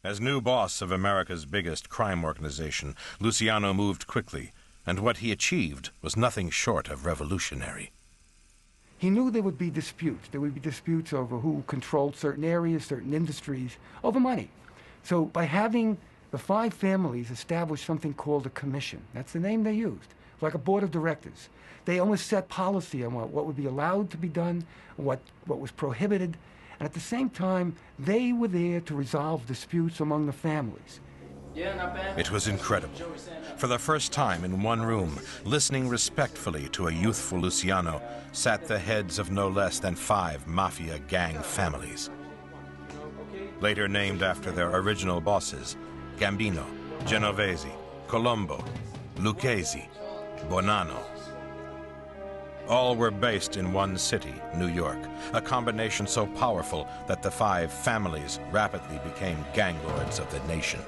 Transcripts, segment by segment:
As new boss of America's biggest crime organization, Luciano moved quickly, and what he achieved was nothing short of revolutionary. He knew there would be disputes. There would be disputes over who controlled certain areas, certain industries, over money. So by having the 5 families establish something called a commission, that's the name they used, like a board of directors. They almost set policy on what would be allowed to be done, what was prohibited, and at the same time, they were there to resolve disputes among the families. It was incredible. For the first time in one room, listening respectfully to a youthful Luciano, sat the heads of no less than 5 mafia gang families. Later named after their original bosses, Gambino, Genovese, Colombo, Lucchese, Bonanno. All were based in one city, New York, a combination so powerful that the 5 families rapidly became gang lords of the nation.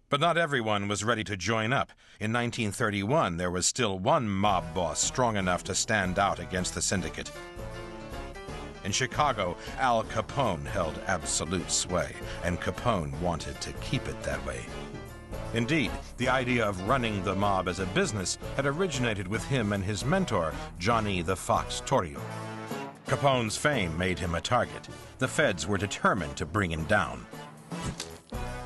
But not everyone was ready to join up. In 1931, there was still one mob boss strong enough to stand out against the syndicate. In Chicago, Al Capone held absolute sway, and Capone wanted to keep it that way. Indeed, the idea of running the mob as a business had originated with him and his mentor, Johnny the Fox Torrio. Capone's fame made him a target. The feds were determined to bring him down.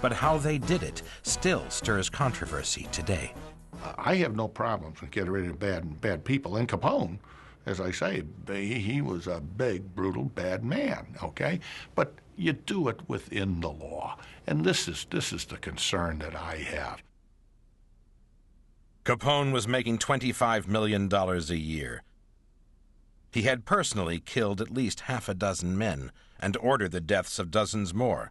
But how they did it still stirs controversy today. I have no problems with getting rid of bad people. And Capone, as I say, he was a big, brutal, bad man, okay? But you do it within the law. And this is the concern that I have. Capone was making $25 million a year. He had personally killed at least half a dozen men and ordered the deaths of dozens more.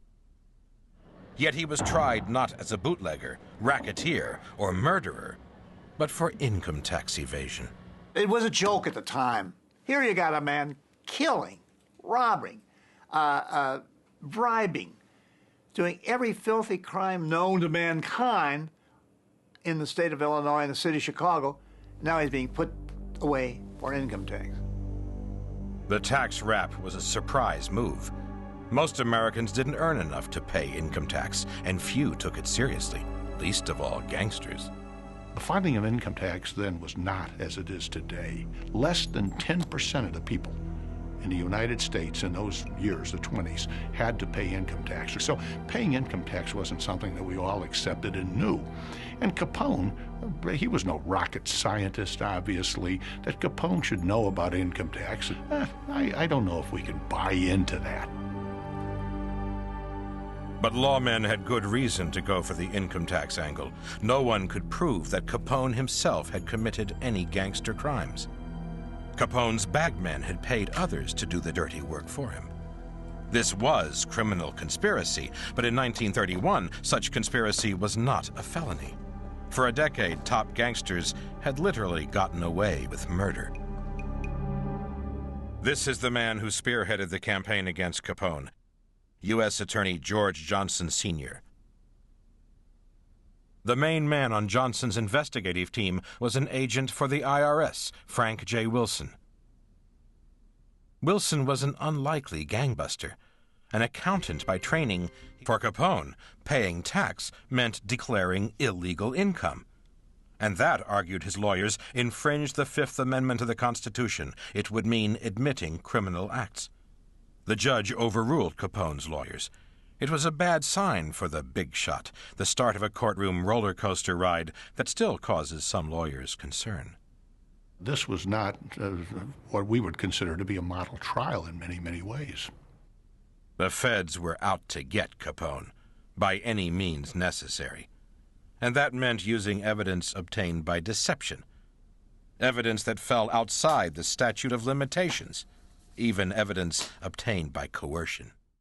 Yet he was tried not as a bootlegger, racketeer, or murderer, but for income tax evasion. It was a joke at the time. Here you got a man killing, robbing, bribing, doing every filthy crime known to mankind in the state of Illinois and the city of Chicago. Now he's being put away for income tax. The tax rap was a surprise move. Most Americans didn't earn enough to pay income tax, and few took it seriously, least of all gangsters. The filing of income tax then was not as it is today. Less than 10% of the people in the United States in those years, the 20s, had to pay income tax. So paying income tax wasn't something that we all accepted and knew. And Capone, he was no rocket scientist, obviously, that Capone should know about income tax. I don't know if we can buy into that. But lawmen had good reason to go for the income tax angle. No one could prove that Capone himself had committed any gangster crimes. Capone's bagmen had paid others to do the dirty work for him. This was criminal conspiracy, but in 1931, such conspiracy was not a felony. For a decade, top gangsters had literally gotten away with murder. This is the man who spearheaded the campaign against Capone, U.S. Attorney George Johnson, Sr. The main man on Johnson's investigative team was an agent for the IRS, Frank J. Wilson. Wilson was an unlikely gangbuster, an accountant by training. For Capone, paying tax meant declaring illegal income. And that, argued his lawyers, infringed the Fifth Amendment of the Constitution. It would mean admitting criminal acts. The judge overruled Capone's lawyers. It was a bad sign for the big shot, the start of a courtroom roller coaster ride that still causes some lawyers concern. This was not what we would consider to be a model trial in many, many ways. The feds were out to get Capone, by any means necessary. And that meant using evidence obtained by deception, evidence that fell outside the statute of limitations, even evidence obtained by coercion.